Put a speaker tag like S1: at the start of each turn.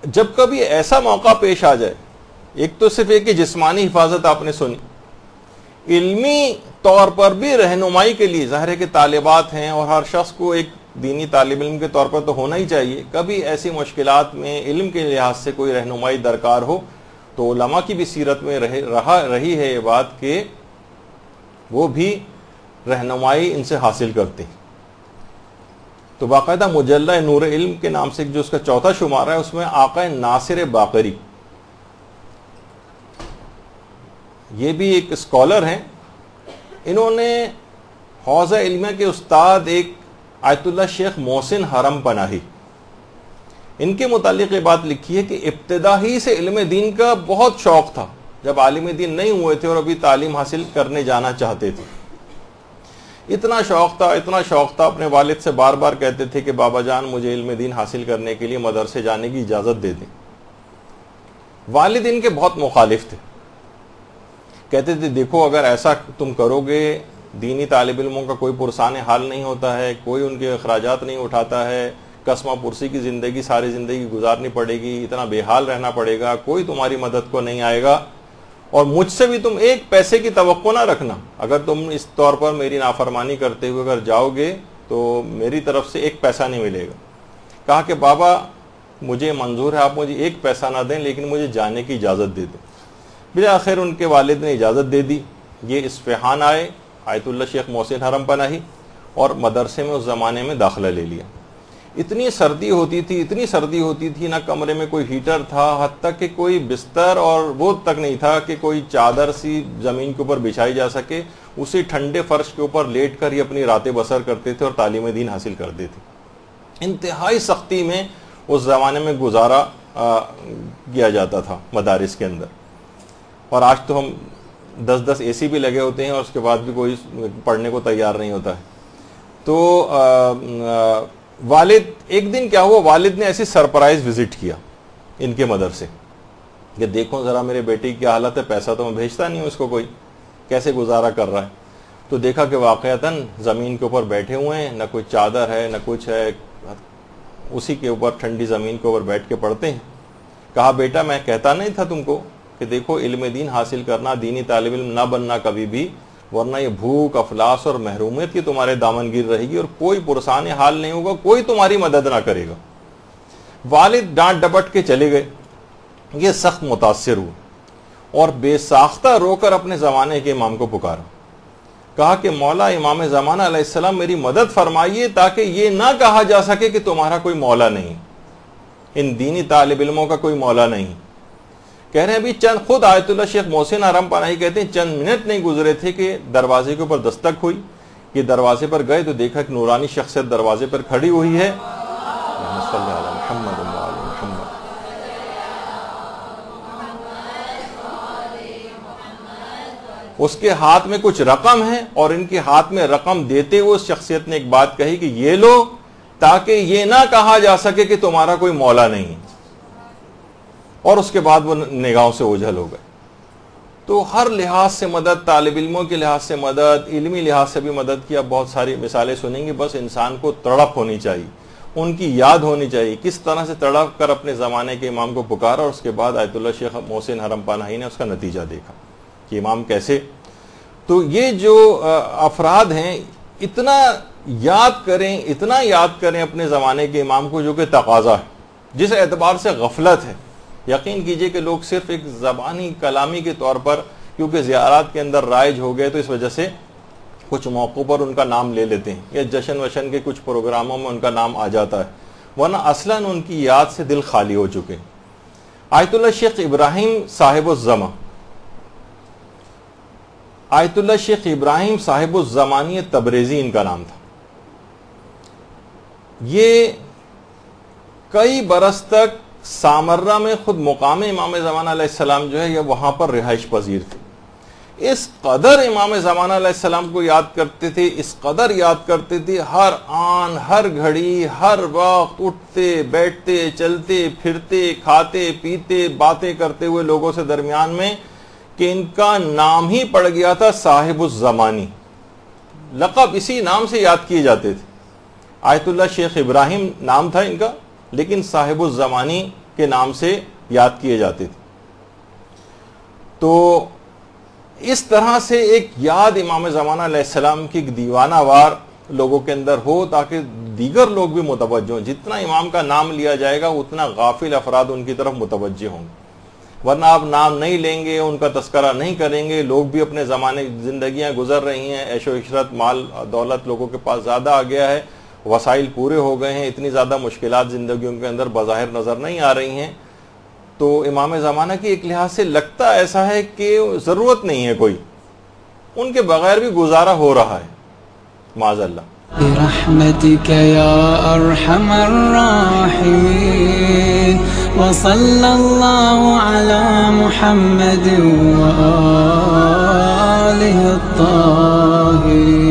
S1: جب کبھی ایسا موقع پیش آ جائے، ایک تو صرف ایک کہ جسمانی حفاظت آپ نے سنی، علمی طور پر بھی رہنمائی کے لیے، ظاہر ہے کہ طالبات ہیں اور ہر شخص کو ایک دینی طالب علم کے طور پر تو ہونا ہی چاہیے، کبھی ایسی مشکلات میں علم کے لحاظ سے کوئی رہنمائی درکار ہو تو علماء کی بھی سیرت میں رہی ہے یہ بات کہ وہ بھی رہنمائی ان سے حاصل کرتے ہیں۔ تو باقاعدہ مجلہ نور علم کے نام سے جو اس کا چوتھا شمارہ ہے، اس میں آقا ناصر باقری، یہ بھی ایک اسکالر ہیں، انہوں نے حوزہ علمیہ کے استاد ایک آیت اللہ شیخ محسن حرم پناہی، ان کے متعلق یہ بات لکھی ہے کہ ابتدا ہی سے علم دین کا بہت شوق تھا، جب عالم دین نہیں ہوئے تھے اور ابھی تعلیم حاصل کرنے جانا چاہتے تھے، اتنا شوق تھا اپنے والد سے بار بار کہتے تھے کہ بابا جان مجھے علم دین حاصل کرنے کے لیے مدرسے جانے کی اجازت دے دیں۔ والد ان کے بہت مخالف تھے، کہتے تھے دیکھو اگر ایسا تم کرو گے دینی طالب علموں کا کوئی پرسان حال نہیں ہوتا ہے، کوئی ان کے اخراجات نہیں اٹھاتا ہے، قسمہ پرسی کی زندگی ساری زندگی گزارنی پڑے گی، اتنا بے حال رہنا پڑے گا، کوئی تمہاری مدد کو نہیں آئے گا، اور مجھ سے بھی تم ایک پیسے کی توقع نہ رکھنا، اگر تم اس طور پر میری نافرمانی کرتے ہوئے اگر جاؤ گے تو میری طرف سے ایک پیسہ نہیں ملے گا۔ کہا کہ بابا مجھے منظور ہے آپ مجھے ایک پیسہ نہ دیں لیکن مجھے جانے کی اجازت دے دیں۔ بالآخر ان کے والد نے اجازت دے دی، یہ اصفہان آئے آیت اللہ شیخ محسن حرم پناہی، اور مدرسے میں اس زمانے میں داخلہ لے لیا۔ اتنی سردی ہوتی تھی، نہ کمرے میں کوئی ہیٹر تھا، حتیٰ کہ کوئی بستر اور وہ تک نہیں تھا کہ کوئی چادر سی زمین کے اوپر بچھائی جا سکے، اسی ٹھنڈے فرش کے اوپر لیٹ کر ہی اپنی راتیں بسر کرتے تھے اور تعلیم دین حاصل کرتے تھے۔ انتہائی سختی میں اس زمانے میں گزارا کیا جاتا تھا مدارس کے اندر، اور آج تو ہم 10 اے سی بھی لگے ہوتے ہیں اور اس کے بعد بھی کوئی پڑھنے کو تیار نہیں ہوتا ہے۔ تو والد ایک دن کیا ہوا، والد نے ایسی سرپرائز وزٹ کیا ان کے مدرسے کہ دیکھو ذرا میرے بیٹے کی کیا حالت ہے، پیسہ تو میں بھیجتا نہیں ہوں اس کو، کوئی کیسے گزارا کر رہا ہے۔ تو دیکھا کہ واقعتاً زمین کے اوپر بیٹھے ہوئے ہیں، نہ کوئی چادر ہے نہ کچھ ہے، اسی کے اوپر ٹھنڈی زمین کے اوپر بیٹھ کے پڑھتے ہیں۔ کہا بیٹا میں کہتا نہیں تھا تم کو کہ دیکھو علم دین حاصل کرنا، دینی طالب علم نہ بننا کبھی بھی، ورنہ یہ بھوک افلاس اور محرومیت کی تمہارے دامن گیر رہے گی اور کوئی پرسان حال نہیں ہوگا، کوئی تمہاری مدد نہ کرے گا۔ والد ڈانٹ ڈپٹ کے چلے گئے، یہ سخت متاثر ہوئے اور بے ساختہ رو کر اپنے زمانے کے امام کو پکارا، کہا کہ مولا امام زمانہ علیہ السلام میری مدد فرمائیے تاکہ یہ نہ کہا جا سکے کہ تمہارا کوئی مولا نہیں، ان دینی طالب علموں کا کوئی مولا نہیں۔ کہہ رہے ہیں ابھی خود آیت اللہ شیخ محسن حرم پناہی کہتے ہیں چند منٹ نہیں گزرے تھے کہ دروازے کے اوپر دستک ہوئی، یہ دروازے پر گئے تو دیکھا کہ نورانی شخصیت دروازے پر کھڑی ہوئی ہے، اس کے ہاتھ میں کچھ رقم ہے، اور ان کے ہاتھ میں رقم دیتے ہوئے اس شخصیت نے ایک بات کہی کہ یہ لو تاکہ یہ نہ کہا جا سکے کہ تمہارا کوئی مولا نہیں، اور اس کے بعد وہ نگاہوں سے اوجھل ہو گئے۔ تو ہر لحاظ سے مدد، طالب علموں کے لحاظ سے مدد، علمی لحاظ سے بھی مدد کی، اب بہت ساری مثالیں سنیں گے، بس انسان کو تڑپ ہونی چاہیے، ان کی یاد ہونی چاہیے، کس طرح سے تڑپ کر اپنے زمانے کے امام کو پکارا، اور اس کے بعد آیت اللہ شیخ محسن حرم پناہی نے اس کا نتیجہ دیکھا کہ امام کیسے۔ تو یہ جو افراد ہیں اتنا یاد کریں اپنے زمانے کے امام کو، جو کہ تقاضا ہے، جس اعتبار سے غفلت ہے۔ یقین کیجئے کہ لوگ صرف ایک زبانی کلامی کے طور پر کیونکہ زیارات کے اندر رائج ہو گئے تو اس وجہ سے کچھ موقعوں پر ان کا نام لے لیتے ہیں، یا جشن وشن کے کچھ پروگراموں میں ان کا نام آ جاتا ہے، ورنہ اصلاً ان کی یاد سے دل خالی ہو چکے ہیں۔ آیت اللہ شیخ ابراہیم صاحب الزمانی تبریزی ان کا نام تھا۔ یہ کئی برس تک سامرہ میں خود مقام امام زمانہ علیہ السلام جو ہے یہ وہاں پر رہائش پذیر تھے۔ اس قدر امام زمانہ علیہ السلام کو یاد کرتے تھے، اس قدر یاد کرتے تھے، ہر آن ہر گھڑی ہر وقت اٹھتے بیٹھتے چلتے پھرتے کھاتے پیتے باتیں کرتے ہوئے لوگوں سے درمیان میں، کہ ان کا نام ہی پڑ گیا تھا صاحب الزمانی، لقب اسی نام سے یاد کیے جاتے تھے۔ آیت اللہ شیخ ابراہیم نام تھا ان کا، لیکن صاحب الزمانی کے نام سے یاد کیے جاتے تھے. تو اس طرح سے ایک یاد امام زمانہ علیہ السلام کی دیوانہ وار لوگوں کے اندر ہو تاکہ دیگر لوگ بھی متوجہ ہوں. جتنا امام کا نام لیا جائے گا اتنا غافل افراد ان کی طرف متوجہ ہوں گے. ورنہ آپ نام نہیں لیں گے, ان کا تذکرہ نہیں کریں گے, لوگ بھی اپنے زمانے زندگیاں گزر رہی ہیں, عیش و عشرت, مال دولت لوگوں کے پاس زیادہ آ گیا ہے, وسائل پورے ہو گئے ہیں, اتنی زیادہ مشکلات زندگیوں کے اندر بظاہر نظر نہیں آ رہی ہیں. تو امام زمانہ کی ایک لحاظ سے لگتا ایسا ہے کہ ضرورت نہیں ہے کوئی, ان کے بغیر بھی گزارا ہو رہا ہے معاذ اللہ.
S2: برحمتك يا أرحم الراحمين وصلى الله على محمد وآله الطاهرين.